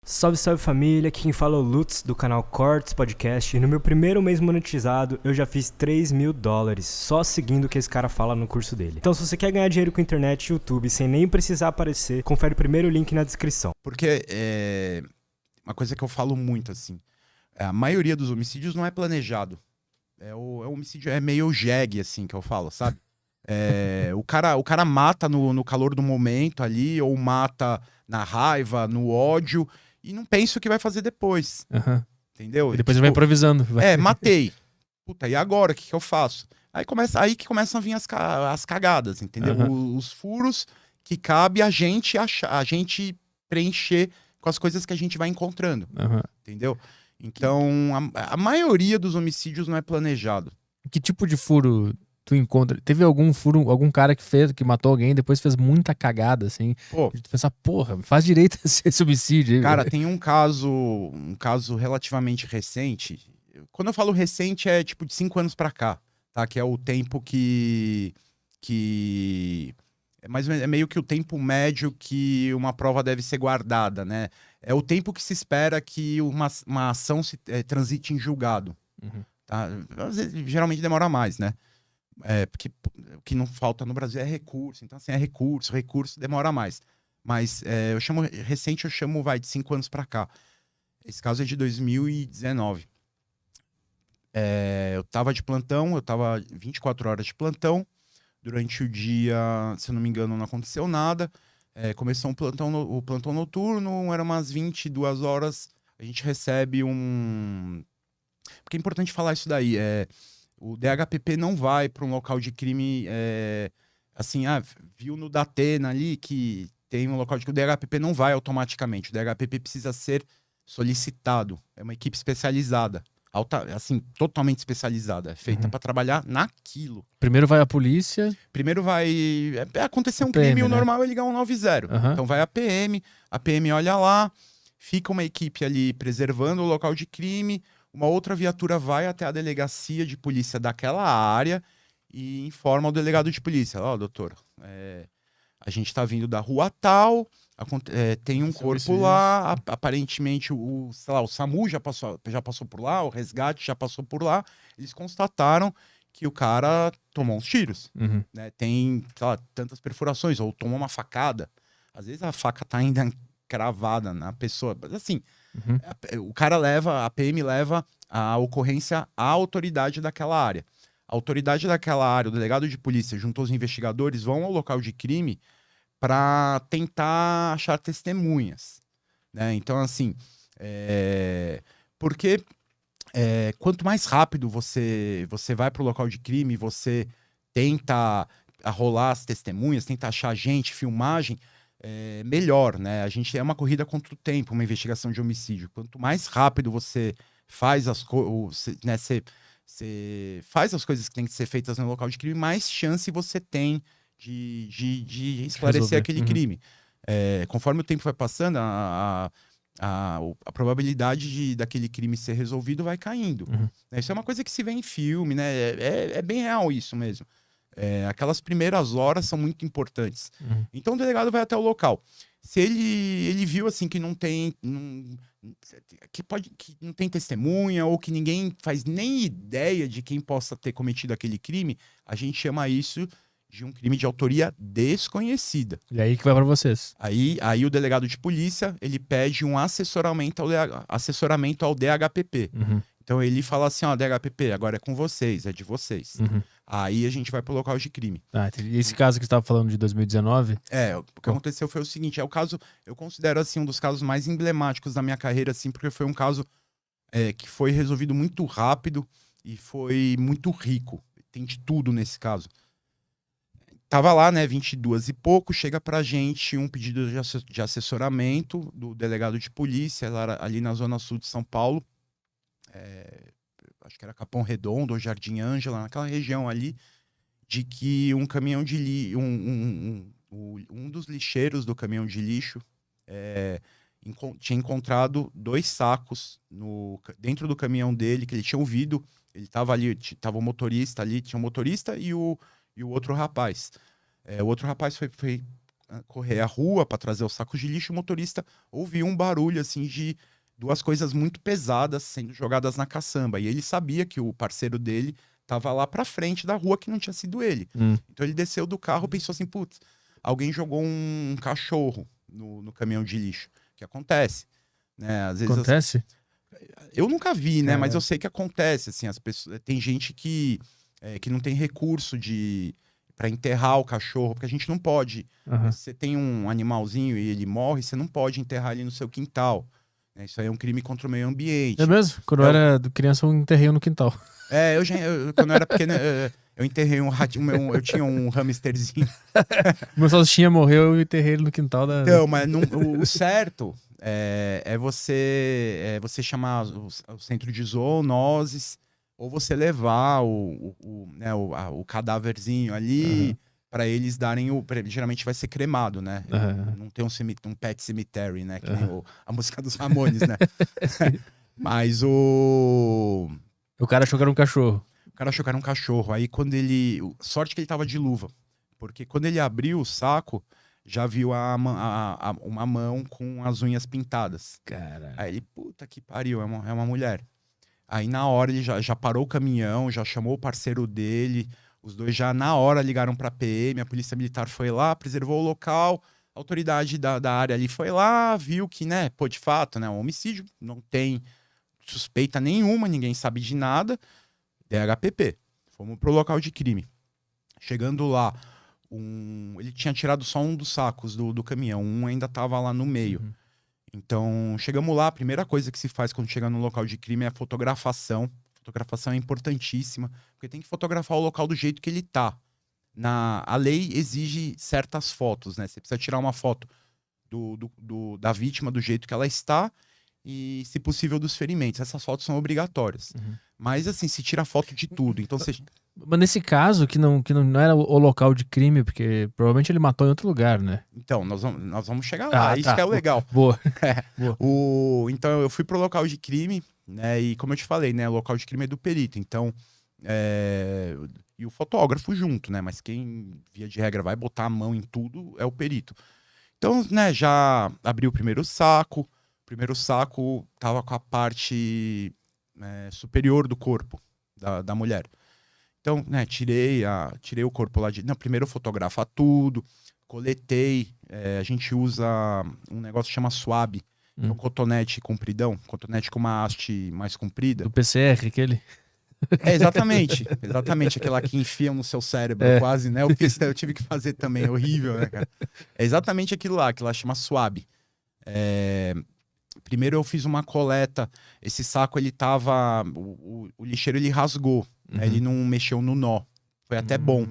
Salve, salve família, aqui quem fala é o Lutz do canal Cortes Podcast e no meu primeiro mês monetizado eu já fiz $3.000 só seguindo o que esse cara fala no curso dele. Então se você quer ganhar dinheiro com internet e YouTube sem nem precisar aparecer, confere o primeiro link na descrição. Porque uma coisa que eu falo muito assim, a maioria dos homicídios não é planejado. O homicídio é meio jegue assim que eu falo, sabe? O cara mata no calor do momento ali, ou mata na raiva, no ódio, e não pensa o que vai fazer depois. Uhum. Entendeu? E depois ele vai improvisando. Matei. Puta, e agora? O que eu faço? Aí que começam a vir as cagadas, entendeu? Os furos que cabe a gente preencher com as coisas que a gente vai encontrando. Entendeu? Então, a maioria dos homicídios não é planejado. Que tipo de furo tu encontra? Teve algum furo, algum cara que matou alguém e depois fez muita cagada, assim? Pô, de pensar, porra, faz direito esse homicídio. Cara, tem um caso relativamente recente. Quando eu falo recente, é tipo de 5 anos pra cá, tá? Que é o tempo que é meio que o tempo médio que uma prova deve ser guardada, né? É o tempo que se espera que uma ação transite em julgado. Tá? Às vezes, geralmente demora mais, né? Porque o que não falta no Brasil é recurso. Então, assim, recurso demora mais. Mas eu chamo de 5 anos pra cá. Esse caso é de 2019. Eu tava de plantão, eu tava 24 horas de plantão. Durante o dia, se eu não me engano, não aconteceu nada. Começou o plantão noturno, eram umas 22 horas. A gente recebe Porque é importante falar isso daí. O DHPP não vai para um local de crime, viu no Datena ali que tem um local de crime. O DHPP não vai automaticamente. O DHPP precisa ser solicitado. É uma equipe especializada. Totalmente especializada. Feita para trabalhar naquilo. Primeiro vai a polícia. Primeiro vai acontecer um PM, crime, o né? normal é ligar 190. Então vai a PM olha lá, fica uma equipe ali preservando o local de crime. Uma outra viatura vai até a delegacia de polícia daquela área e informa o delegado de polícia. Ó, doutor, a gente está vindo da rua tal, tem um corpo lá, aparentemente o SAMU já passou por lá, o resgate já passou por lá. Eles constataram que o cara tomou uns tiros. Né? Tem, tantas perfurações, ou tomou uma facada. Às vezes a faca tá ainda cravada na pessoa, mas assim... a PM leva a ocorrência à autoridade daquela área. A autoridade daquela área, o delegado de polícia, junto aos investigadores, vão ao local de crime para tentar achar testemunhas. Né? Então, assim, porque quanto mais rápido você vai para o local de crime, você tenta arrolar as testemunhas, tenta achar gente, filmagem, melhor, né? A gente é uma corrida contra o tempo, uma investigação de homicídio. Quanto mais rápido você faz as coisas, né? Você faz as coisas que têm que ser feitas no local de crime, mais chance você tem de esclarecer aquele crime. Conforme o tempo vai passando, a probabilidade daquele crime ser resolvido vai caindo. Isso é uma coisa que se vê em filme, né? É bem real isso mesmo. Aquelas primeiras horas são muito importantes. Então o delegado vai até o local. Se ele viu assim que não tem testemunha, ou que ninguém faz nem ideia de quem possa ter cometido aquele crime, a gente chama isso de um crime de autoria desconhecida. E aí que vai para vocês. Aí o delegado de polícia, ele pede um assessoramento ao DHPP. Então ele fala assim, ó, DHPP, agora é com vocês, é de vocês. Aí a gente vai pro local de crime. E esse caso que você estava falando de 2019? O que aconteceu foi o seguinte, o caso, eu considero assim um dos casos mais emblemáticos da minha carreira, assim, porque foi um caso que foi resolvido muito rápido e foi muito rico. Tem de tudo nesse caso. Tava lá, né, 22 e pouco, chega pra gente um pedido de assessoramento do delegado de polícia, ali na zona sul de São Paulo. Acho que era Capão Redondo ou Jardim Ângela, naquela região ali, de que um caminhão de lixo, um dos lixeiros do caminhão de lixo tinha encontrado 2 sacos dentro do caminhão dele, que ele tinha ouvido. Ele estava ali, tava o motorista ali, tinha o motorista e o outro rapaz. O outro rapaz foi correr a rua para trazer os sacos de lixo, o motorista ouviu um barulho assim de 2 coisas muito pesadas sendo jogadas na caçamba. E ele sabia que o parceiro dele tava lá pra frente da rua, que não tinha sido ele. Então ele desceu do carro e pensou assim, putz, alguém jogou um cachorro no caminhão de lixo. Que acontece, né? Às vezes Acontece? eu nunca vi, né? Mas eu sei que acontece, assim, as pessoas... Tem gente que não tem recurso para enterrar o cachorro, porque a gente não pode. Você tem um animalzinho e ele morre, você não pode enterrar ele no seu quintal. Né? Isso aí é um crime contra o meio ambiente. É mesmo? Quando eu era criança, eu enterrei no quintal. Quando eu era pequeno, eu enterrei um ratinho, eu tinha um hamsterzinho. Meu salsichinha morreu e eu enterrei ele no quintal da... Então, mas o certo é você chamar o centro de zoonoses, ou você levar o cadáverzinho ali para eles darem geralmente vai ser cremado, né? Não tem um pet cemetery, né? Que nem a música dos Ramones, né? Mas O cara achou que era um cachorro. O cara achou que era um cachorro. Aí quando ele... Sorte que ele tava de luva. Porque quando ele abriu o saco, já viu uma mão com as unhas pintadas. Caralho. Aí ele, puta que pariu, é uma mulher. Aí na hora ele já parou o caminhão, já chamou o parceiro dele. Os dois já na hora ligaram pra PM, a polícia militar foi lá, preservou o local. A autoridade da área ali foi lá, viu que, né, pô, de fato, né, um homicídio, não tem suspeita nenhuma, ninguém sabe de nada. DHPP. Fomos pro local de crime. Chegando lá, ele tinha tirado só um dos sacos do caminhão, um ainda tava lá no meio. Então, chegamos lá, a primeira coisa que se faz quando chega no local de crime é a fotografação. Fotografação é importantíssima, porque tem que fotografar o local do jeito que ele tá. A lei exige certas fotos, né? Você precisa tirar uma foto da vítima do jeito que ela está e, se possível, dos ferimentos. Essas fotos são obrigatórias. Mas, assim, se tira foto de tudo. Então, você... Mas nesse caso, que não era o local de crime, porque provavelmente ele matou em outro lugar, né? Então, nós vamos chegar lá. Isso que é o legal. Boa. Boa. Então, eu fui pro local de crime, né? E como eu te falei, né? O local de crime é do perito. Então, e o fotógrafo junto, né? Mas quem, via de regra, vai botar a mão em tudo é o perito. Então, né? Já abri o primeiro saco. O primeiro saco tava com a parte superior do corpo da mulher. Então, né, tirei o corpo lá de... Não, primeiro eu fotografa tudo, coletei. A gente usa um negócio que chama swab, que é um cotonete compridão, cotonete com uma haste mais comprida. Do PCR, aquele? Exatamente. Exatamente, aquela que enfiam no seu cérebro quase, né? Eu tive que fazer também, é horrível, né, cara? É exatamente aquilo lá chama swab. Primeiro eu fiz uma coleta, esse saco ele tava... O lixeiro ele rasgou. Ele não mexeu no nó. Foi até bom.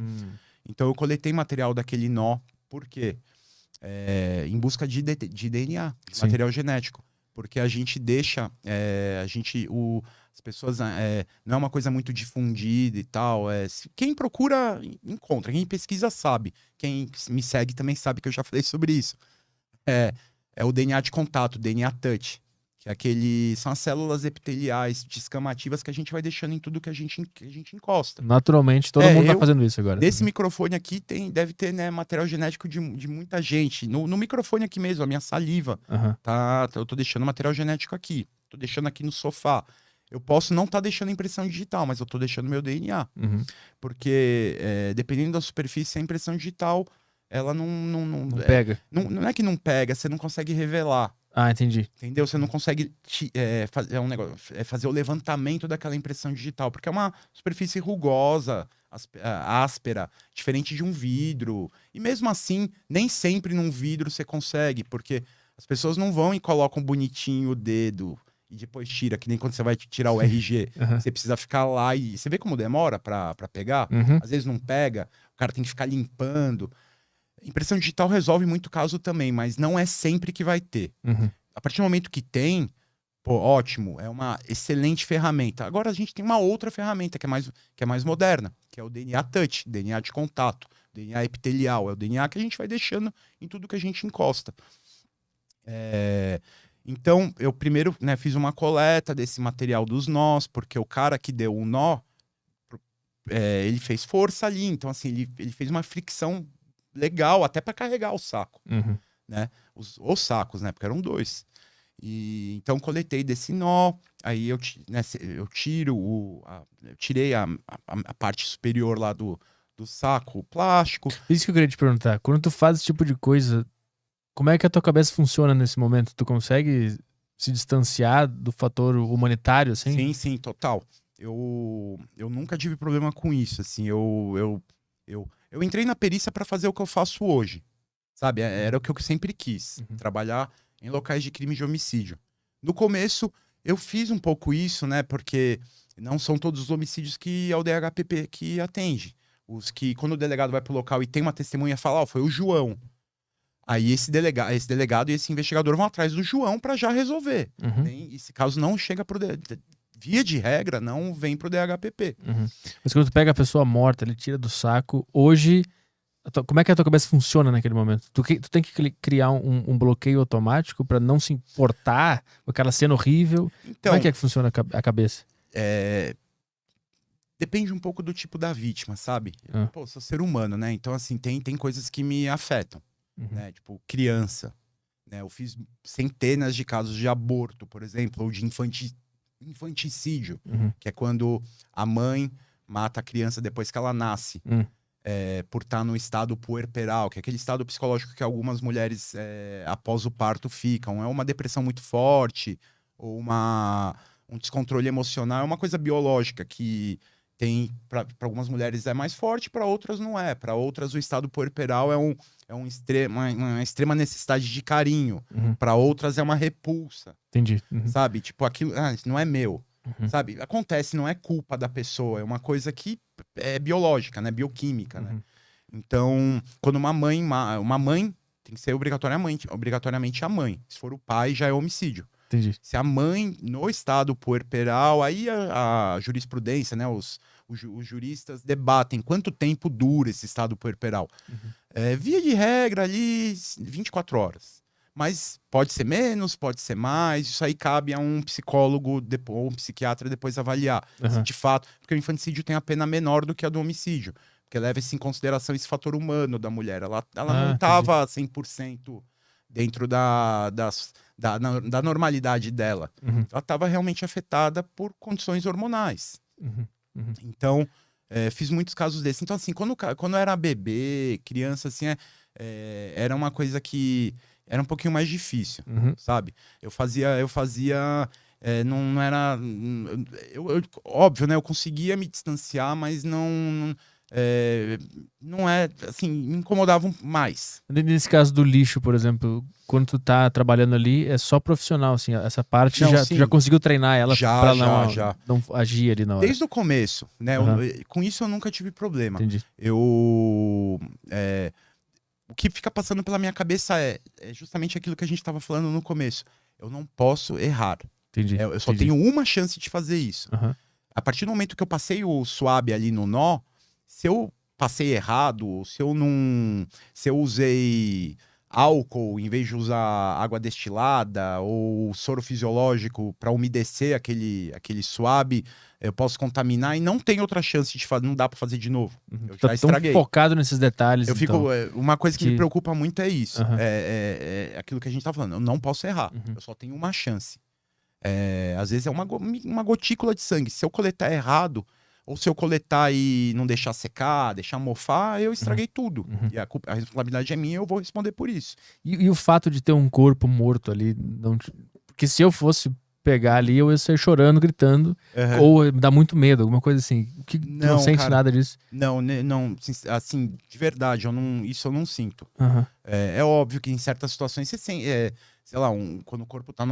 Então eu coletei material daquele nó. Por quê? Em busca de DNA, de material genético. Porque a gente deixa... as pessoas... não é uma coisa muito difundida e tal. Quem procura, encontra. Quem pesquisa, sabe. Quem me segue também sabe que eu já falei sobre isso. É o DNA de contato, DNA touch. Que são as células epiteliais descamativas que a gente vai deixando em tudo que a gente encosta. Naturalmente, todo mundo tá fazendo isso agora. Desse microfone aqui deve ter, né, material genético de muita gente. No microfone aqui mesmo, a minha saliva. Eu tô deixando material genético aqui. Tô deixando aqui no sofá. Eu posso não estar deixando impressão digital, mas eu tô deixando meu DNA. Porque, dependendo da superfície, a impressão digital, ela não pega. Não é que não pega, você não consegue revelar. Ah, entendi. Entendeu? Você não consegue fazer o levantamento daquela impressão digital, porque é uma superfície rugosa, áspera, diferente de um vidro. E mesmo assim, nem sempre num vidro você consegue, porque as pessoas não vão e colocam bonitinho o dedo e depois tira, que nem quando você vai tirar o RG. Você precisa ficar lá e... Você vê como demora pra pegar? Às vezes não pega, o cara tem que ficar limpando. Impressão digital resolve muito caso também, mas não é sempre que vai ter. A partir do momento que tem, pô, ótimo, é uma excelente ferramenta. Agora a gente tem uma outra ferramenta que é mais moderna, que é o DNA touch, DNA de contato, DNA epitelial. É o DNA que a gente vai deixando em tudo que a gente encosta. Então, eu primeiro, né, fiz uma coleta desse material dos nós, porque o cara que deu o nó, ele fez força ali. Então, assim, ele fez uma fricção legal, até para carregar o saco, Uhum. né? Os sacos, né? Porque eram 2. E então coletei desse nó, aí eu tirei a parte superior lá do saco, o plástico. Isso que eu queria te perguntar. Quando tu faz esse tipo de coisa, como é que a tua cabeça funciona nesse momento? Tu consegue se distanciar do fator humanitário, assim? Sim, total. Eu nunca tive problema com isso, assim, eu entrei na perícia para fazer o que eu faço hoje, sabe? Era o que eu sempre quis, trabalhar em locais de crime de homicídio. No começo, eu fiz um pouco isso, né? Porque não são todos os homicídios que é o DHPP que atende. Os que, quando o delegado vai pro local e tem uma testemunha, fala, ó, foi o João. Aí esse delegado e esse investigador vão atrás do João para já resolver. Uhum. Esse caso não chega pro... Via de regra, não vem pro DHPP. Uhum. Mas quando tu pega a pessoa morta, ele tira do saco, hoje... Como é que a tua cabeça funciona naquele momento? Tu tem que criar um bloqueio automático pra não se importar com aquela cena horrível? Então, Como é que funciona a cabeça? Depende um pouco do tipo da vítima, sabe? Pô, sou ser humano, né? Então, assim, tem coisas que me afetam, né? Tipo, criança, né? Eu fiz centenas de casos de aborto, por exemplo, ou de infanticídio, que é quando a mãe mata a criança depois que ela nasce. Por estar no estado puerperal, que é aquele estado psicológico que algumas mulheres, após o parto, ficam. É uma depressão muito forte, ou um descontrole emocional. É uma coisa biológica que tem, para algumas mulheres é mais forte, para outras não é. Para outras, o estado puerperal é uma extrema necessidade de carinho. Para outras, é uma repulsa. Entendi. Sabe? Tipo, aquilo isso não é meu. Sabe? Acontece, não é culpa da pessoa, é uma coisa que é biológica, né? Bioquímica, né? Então, quando uma mãe tem que ser obrigatoriamente a mãe. Se for o pai, já é homicídio. Entendi. Se a mãe, no estado puerperal, aí a jurisprudência, né? Os juristas debatem quanto tempo dura esse estado puerperal. Via de regra, ali, 24 horas. Mas pode ser menos, pode ser mais. Isso aí cabe a um psicólogo ou um psiquiatra depois avaliar. Se de fato, porque o infanticídio tem a pena menor do que a do homicídio. Porque leva-se em consideração esse fator humano da mulher. Ela não estava 100% dentro da normalidade dela. Ela estava realmente afetada por condições hormonais. Então, fiz muitos casos desses. Então, assim, quando eu era bebê, criança, assim, era uma coisa que era um pouquinho mais difícil, sabe? Eu fazia não era... óbvio, né? Eu conseguia me distanciar, mas não é, assim, me incomodavam mais. Nesse caso do lixo, por exemplo, quando tu tá trabalhando ali, é só profissional, assim, essa parte tu já conseguiu treinar ela pra não agir ali na hora? Desde o começo, né? Com isso eu nunca tive problema. Entendi. O que fica passando pela minha cabeça é justamente aquilo que a gente estava falando no começo. Eu não posso errar. Entendi. Eu só tenho uma chance de fazer isso. A partir do momento que eu passei o suave ali no nó, se eu passei errado, se eu usei álcool em vez de usar água destilada ou soro fisiológico para umedecer aquele suave, eu posso contaminar e não tem outra chance de fazer, não dá para fazer de novo. Eu já estraguei. Tão focado nesses detalhes. Eu fico, uma coisa que me preocupa muito é isso. É aquilo que a gente tá falando. Eu não posso errar. Eu só tenho uma chance. Às vezes é uma gotícula de sangue. Se eu coletar errado, ou se eu coletar e não deixar secar, deixar mofar, eu estraguei tudo. E a responsabilidade é minha, eu vou responder por isso. E o fato de ter um corpo morto ali, porque se eu fosse pegar ali, eu ia sair chorando, gritando, ou dá muito medo, alguma coisa assim. Não sente, cara, nada disso? Não, assim, de verdade, isso eu não sinto. É óbvio que em certas situações você sente, sei lá, quando o corpo tá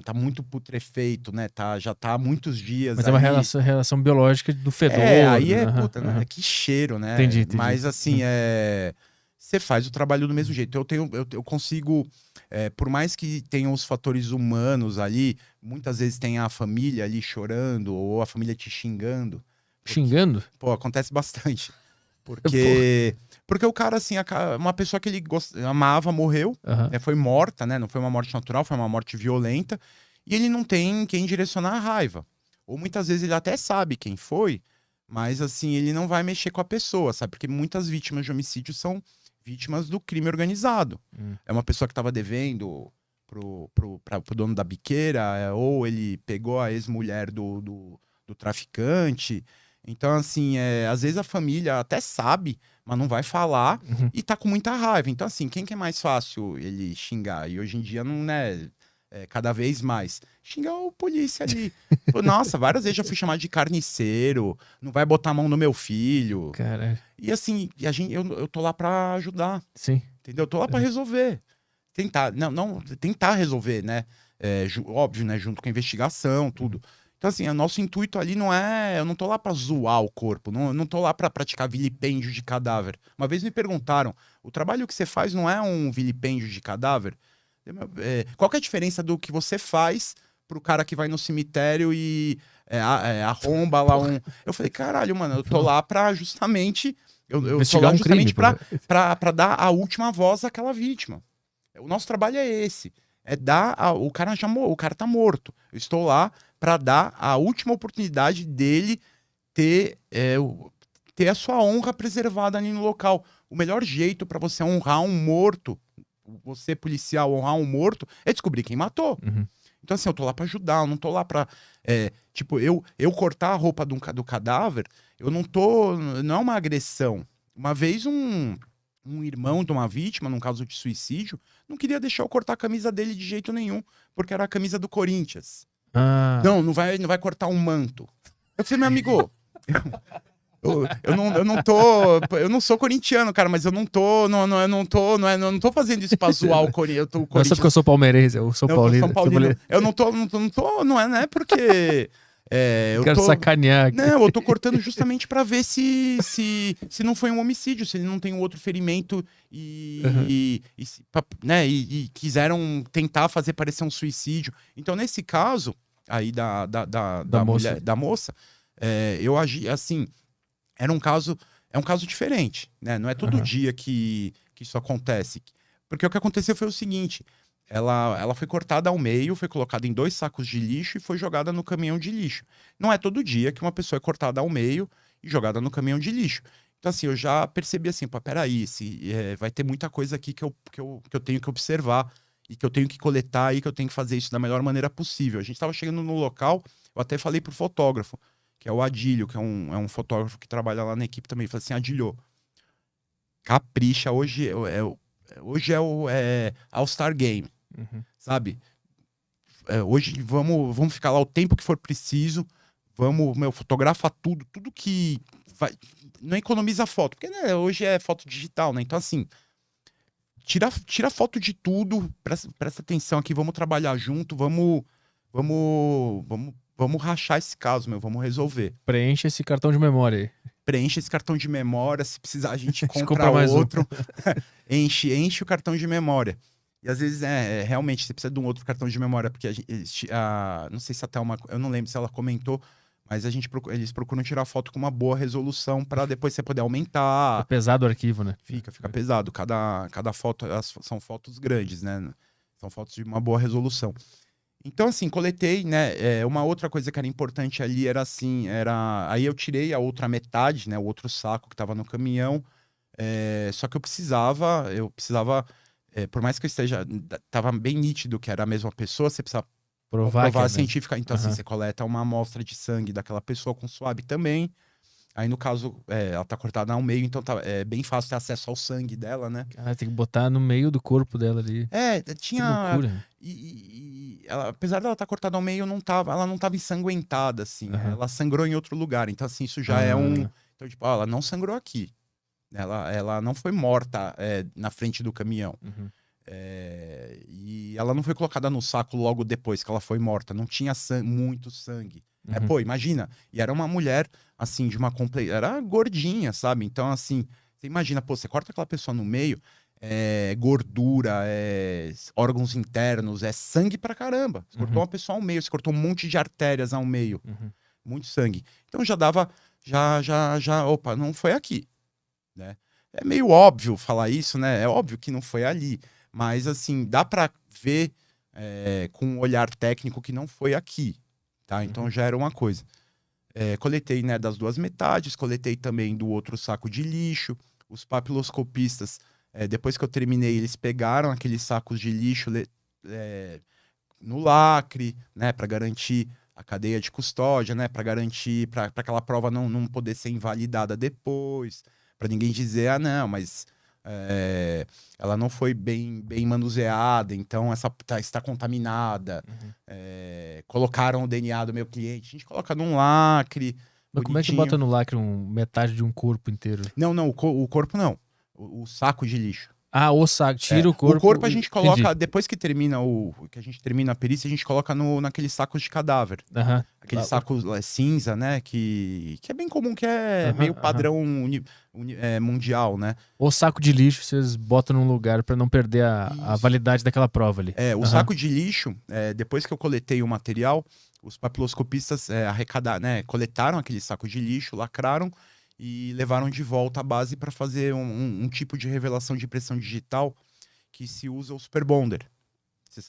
tá muito putrefeito, né? Já tá há muitos dias. Mas é uma relação biológica do fedor. Aí puta, né? Que cheiro, né? Entendi. Mas assim, você faz o trabalho do mesmo jeito. Eu consigo, por mais que tenham os fatores humanos ali, muitas vezes tem a família ali chorando, ou a família te xingando. Xingando? Pô, acontece bastante. Porque o cara, assim, uma pessoa que ele amava morreu, né, foi morta, né? Não foi uma morte natural, foi uma morte violenta. E ele não tem quem direcionar a raiva. Ou muitas vezes ele até sabe quem foi, mas, assim, ele não vai mexer com a pessoa, sabe? Porque muitas vítimas de homicídio são vítimas do crime organizado. É uma pessoa que estava devendo pro dono da biqueira, ou ele pegou a ex-mulher do traficante. Então, assim, às vezes a família até sabe, mas não vai falar e tá com muita raiva. Então, assim, quem que é mais fácil ele xingar? E hoje em dia não é, cada vez mais. Xingar o polícia ali. Nossa, várias vezes já fui chamado de carniceiro, não vai botar a mão no meu filho. Caralho. E assim, eu tô lá pra ajudar. Sim. Entendeu? Eu tô lá pra resolver. Tentar resolver, né? Óbvio, né? Junto com a investigação, tudo. Então, assim, o nosso intuito ali não é... Eu não tô lá pra zoar o corpo, não tô lá pra praticar vilipêndio de cadáver. Uma vez me perguntaram, o trabalho que você faz não é um vilipêndio de cadáver? Qual que é a diferença do que você faz pro cara que vai no cemitério e arromba lá um... Eu falei, caralho, mano, eu tô lá pra justamente... Eu tô lá justamente pra dar a última voz àquela vítima. O nosso trabalho é esse. É dar... O cara tá morto. Eu estou lá para dar a última oportunidade dele ter a sua honra preservada ali no local. O melhor jeito para você honrar um morto, você policial honrar um morto, é descobrir quem matou. Então, assim, eu tô lá para ajudar, eu não tô lá para tipo, eu cortar a roupa do cadáver, não é uma agressão. Uma vez um irmão de uma vítima, num caso de suicídio, não queria deixar eu cortar a camisa dele de jeito nenhum, porque era a camisa do Corinthians. Não vai cortar um manto. Eu falei, meu amigo, eu não sou corintiano, cara, mas eu não tô fazendo isso pra zoar o Corinthians. Não é só porque eu sou palmeirense, eu sou paulino. Eu não é porque... eu quero sacanear aqui. Não, eu tô cortando justamente pra ver se não foi um homicídio, se ele não tem um outro ferimento e quiseram tentar fazer parecer um suicídio. Então, nesse caso aí da moça, eu agi assim, é um caso diferente, né? Não é todo dia que isso acontece. Porque o que aconteceu foi o seguinte... Ela foi cortada ao meio, foi colocada em 2 sacos de lixo e foi jogada no caminhão de lixo. Não é todo dia que uma pessoa é cortada ao meio e jogada no caminhão de lixo. Então, assim, eu já percebi assim, peraí, vai ter muita coisa aqui que eu tenho que observar e que eu tenho que coletar e que eu tenho que fazer isso da melhor maneira possível. A gente estava chegando no local, eu até falei pro fotógrafo, que é o Adílio, que é um fotógrafo que trabalha lá na equipe também. Eu falei assim, Adílio, capricha, hoje é o All-Star Game, sabe? Hoje vamos ficar lá o tempo que for preciso, fotografa tudo que vai, não economiza foto, porque né, hoje é foto digital, né? Então assim, tira foto de tudo, presta atenção aqui, vamos trabalhar junto, vamos rachar esse caso, vamos resolver. Preenche esse cartão de memória aí. Preenche esse cartão de memória, se precisar a gente compra mais outro. enche o cartão de memória. E às vezes, realmente, você precisa de um outro cartão de memória, porque não sei se até eu não lembro se ela comentou, mas eles procuram tirar foto com uma boa resolução para depois você poder aumentar. É pesado o arquivo, né? Fica pesado. Cada foto, são fotos grandes, né? São fotos de uma boa resolução. Então, assim, coletei, né? Uma outra coisa que era importante ali era assim, aí eu tirei a outra metade, né? O outro saco que estava no caminhão. Só que eu precisava, por mais que tava bem nítido que era a mesma pessoa, você precisa provar científica. Então, assim, você coleta uma amostra de sangue daquela pessoa com suave também. Aí, no caso, ela tá cortada ao meio, então é bem fácil ter acesso ao sangue dela, né? Tem que botar no meio do corpo dela ali. Tinha... Que loucura. E ela, apesar dela estar cortada ao meio, ela não tava ensanguentada, assim. Ela sangrou em outro lugar. Então, assim, isso já é um... Então, tipo, ela não sangrou aqui. Ela não foi morta na frente do caminhão. E ela não foi colocada no saco logo depois que ela foi morta. Não tinha muito sangue. Pô, imagina. E era uma mulher, assim, de uma era gordinha, sabe? Então, assim, você imagina, pô, você corta aquela pessoa no meio, gordura, órgãos internos, sangue pra caramba. Você cortou uma pessoa ao meio, você cortou um monte de artérias ao meio. Muito sangue. Então já dava, opa, não foi aqui, né? É meio óbvio falar isso, né? É óbvio que não foi ali. Mas, assim, dá pra ver com um olhar técnico que não foi aqui. Tá? Então já era uma coisa. Coletei, né, das 2 metades, coletei também do outro saco de lixo. Os papiloscopistas Depois que eu terminei, eles pegaram aqueles sacos de lixo no lacre, né, para garantir a cadeia de custódia, né, para garantir, para aquela prova não poder ser invalidada depois, para ninguém dizer, não, mas ela não foi bem manuseada, então está contaminada. Colocaram o DNA do meu cliente, a gente coloca num lacre. Mas como é que bota no lacre metade de um corpo inteiro? Não, o corpo não. O saco de lixo. Ah, o saco. Tira o corpo. O corpo a gente coloca, Entendi. depois que que a gente termina a perícia, a gente coloca naqueles sacos de cadáver. Aqueles sacos cinza, né? Que é bem comum, que é meio padrão mundial, né? O saco de lixo vocês botam num lugar para não perder a validade daquela prova ali. O saco de lixo, depois que eu coletei o material, os papiloscopistas coletaram aquele saco de lixo, lacraram e levaram de volta a base para fazer um tipo de revelação de impressão digital que se usa o Super Bonder. Você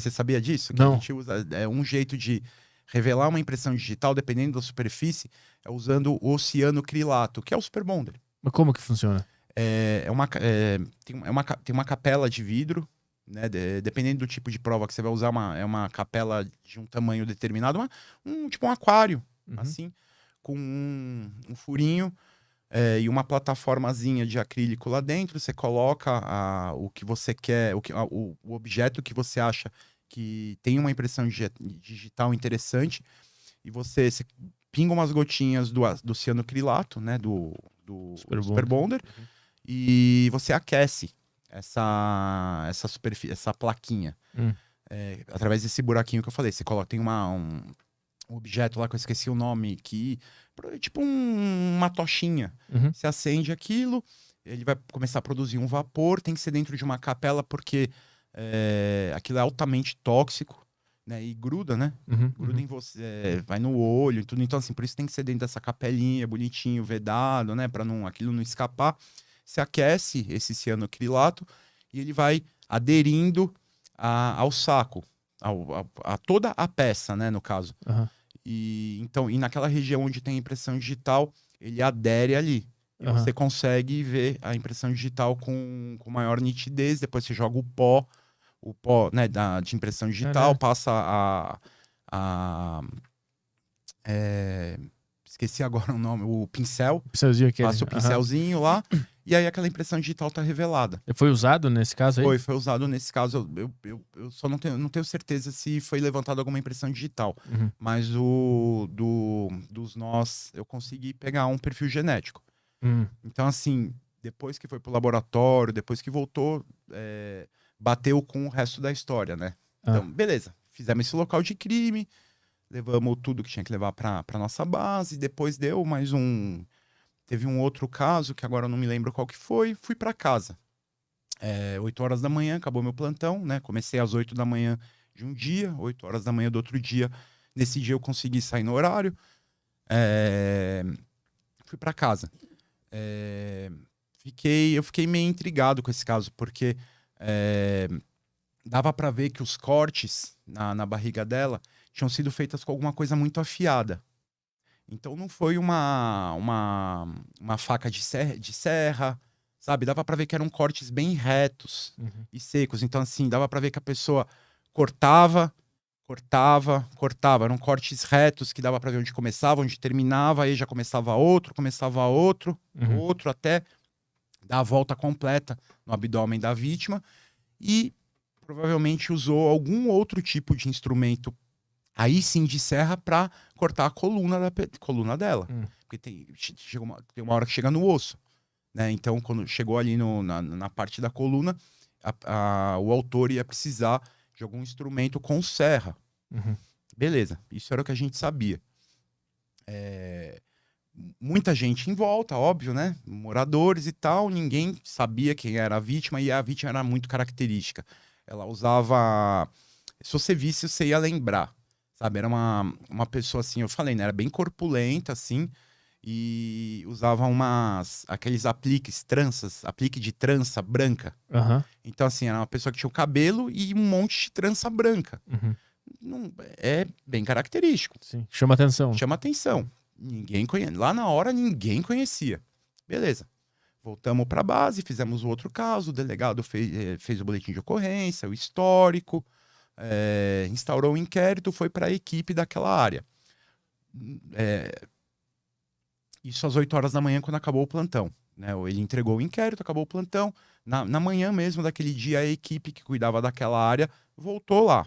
sabia disso? Que Não. A gente usa um jeito de revelar uma impressão digital, dependendo da superfície, usando o cianocrilato, que é o Super Bonder. Mas como que funciona? Tem uma capela de vidro, né? Dependendo do tipo de prova que você vai usar, é uma capela de um tamanho determinado, tipo um aquário, assim, com um furinho e uma plataformazinha de acrílico lá dentro. Você coloca o que você quer, o objeto que você acha que tem uma impressão digital interessante, e você pinga umas gotinhas do cianocrilato, né, do Super Bonder, e você aquece essa superfície, essa plaquinha, através desse buraquinho que eu falei. Você coloca, tem um objeto lá que eu esqueci o nome, que é tipo uma tochinha. Você acende aquilo, ele vai começar a produzir um vapor, tem que ser dentro de uma capela, porque aquilo é altamente tóxico, né? E gruda, né? Gruda em você, vai no olho e tudo. Então, assim, por isso tem que ser dentro dessa capelinha, bonitinho, vedado, né? Pra aquilo não escapar. Você aquece esse cianocrilato e ele vai aderindo ao saco, a toda a peça, né? No caso. E naquela região onde tem impressão digital, ele adere ali. E você consegue ver a impressão digital com maior nitidez. Depois você joga o pó, né, de impressão digital, passa esqueci agora o nome, o pincel. Passa o pincelzinho lá, e aí aquela impressão digital tá revelada. Foi usado nesse caso aí? Foi usado nesse caso. Eu só não tenho certeza se foi levantada alguma impressão digital. Mas dos nós, eu consegui pegar um perfil genético. Então, assim, depois que foi pro laboratório, depois que voltou, bateu com o resto da história, né? Então, beleza. Fizemos esse local de crime, levamos tudo que tinha que levar pra nossa base, depois deu mais teve um outro caso, que agora eu não me lembro qual que foi, fui pra casa. 8 horas da manhã, acabou meu plantão, né? Comecei às 8 da manhã de um dia, 8 horas da manhã do outro dia. Nesse dia eu consegui sair no horário. Fui pra casa. Eu fiquei meio intrigado com esse caso, porque dava pra ver que os cortes na barriga dela tinham sido feitas com alguma coisa muito afiada. Então não foi uma faca de serra, sabe? Dava pra ver que eram cortes bem retos e secos. Então, assim, dava pra ver que a pessoa cortava. Eram cortes retos que dava pra ver onde começava, onde terminava, aí já começava outro, outro, até dar a volta completa no abdômen da vítima. E provavelmente usou algum outro tipo de instrumento, aí sim de serra, para cortar a coluna dela. Porque tem uma hora que chega no osso, né? Então, quando chegou ali na parte da coluna, o autor ia precisar de algum instrumento com serra. Beleza, isso era o que a gente sabia. Muita gente em volta, óbvio, né? Moradores e tal, ninguém sabia quem era a vítima, e a vítima era muito característica. Ela usava... Se você visse, você ia lembrar, sabe? Era uma pessoa assim, eu falei, né? Era bem corpulenta, assim, e usava aqueles tranças, aplique de trança branca. Então, assim, era uma pessoa que tinha o cabelo e um monte de trança branca. É bem característico. Sim. Chama atenção. Chama atenção. Ninguém conhece. Lá na hora, ninguém conhecia. Beleza. Voltamos para a base, fizemos o outro caso, o delegado fez o boletim de ocorrência, o histórico, instaurou um inquérito, foi para a equipe daquela área. Isso às 8 horas da manhã, quando acabou o plantão. Né? Ele entregou o inquérito, acabou o plantão. Na manhã mesmo daquele dia, a equipe que cuidava daquela área voltou lá.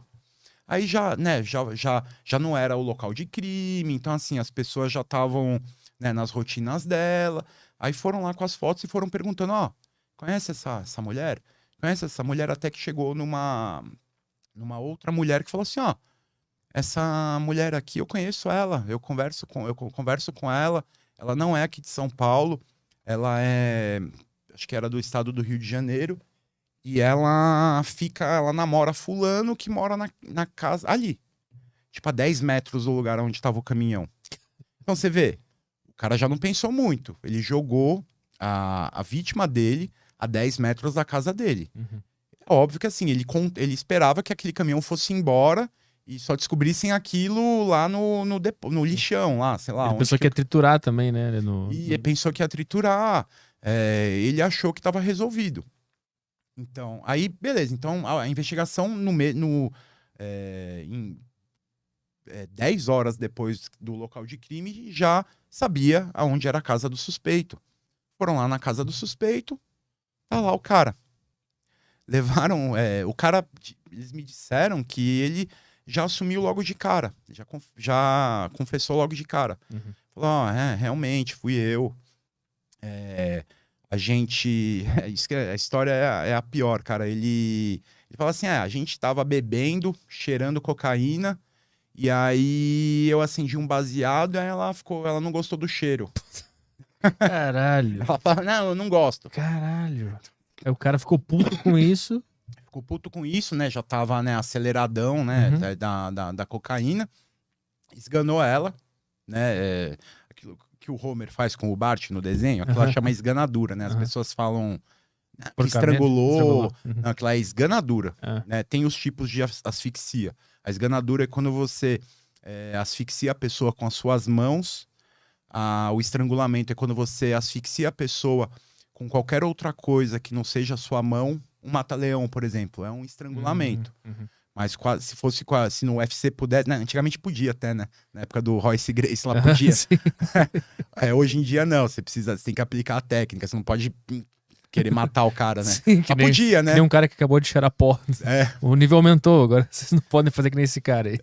Aí já não era o local de crime, então assim, as pessoas já estavam, né, nas rotinas dela. Aí foram lá com as fotos e foram perguntando, conhece essa mulher? Conhece essa mulher? Até que chegou numa outra mulher que falou assim, essa mulher aqui, eu conheço ela, eu converso com ela, ela não é aqui de São Paulo, ela acho que era do estado do Rio de Janeiro, e ela namora fulano que mora na casa, ali, tipo a 10 metros do lugar onde estava o caminhão. Então você vê, o cara já não pensou muito, ele jogou a vítima dele a 10 metros da casa dele. Uhum. É óbvio que assim, ele esperava que aquele caminhão fosse embora e só descobrissem aquilo lá no lixão, lá, sei lá. Ele pensou que ia triturar também, né? Ele pensou que ia triturar. Ele achou que estava resolvido. Então, aí, beleza. Então, a investigação em 10 horas depois do local de crime já sabia aonde era a casa do suspeito. Foram lá na casa do suspeito, tá lá o cara. Levaram o cara, eles me disseram que ele já assumiu logo de cara, já confessou logo de cara. Uhum. Falou, realmente, fui eu. A gente... a história é a pior, cara. Ele fala assim, a gente tava bebendo, cheirando cocaína, e aí eu acendi um baseado, e aí ela não gostou do cheiro. Caralho. Ela fala, não, eu não gosto. Caralho. Aí o cara ficou puto com isso. Ficou puto com isso, né? Já tava, né, aceleradão, né, da cocaína. Esganou ela, né? Aquilo que o Homer faz com o Bart no desenho, aquilo ela chama esganadura, né? As pessoas falam que estrangulou. Não, aquilo é esganadura. Né? Tem os tipos de asfixia. A esganadura é quando você asfixia a pessoa com as suas mãos. O estrangulamento é quando você asfixia a pessoa com qualquer outra coisa que não seja a sua mão. Um mata-leão, por exemplo, é um estrangulamento. Mas se no UFC pudesse... Né? Antigamente podia até, né? Na época do Royce Gracie lá podia. Hoje em dia não, você tem que aplicar a técnica, você não pode querer matar o cara, né? Sim, podia, né? Tem um cara que acabou de cheirar pó. O nível aumentou, agora vocês não podem fazer que nem esse cara aí.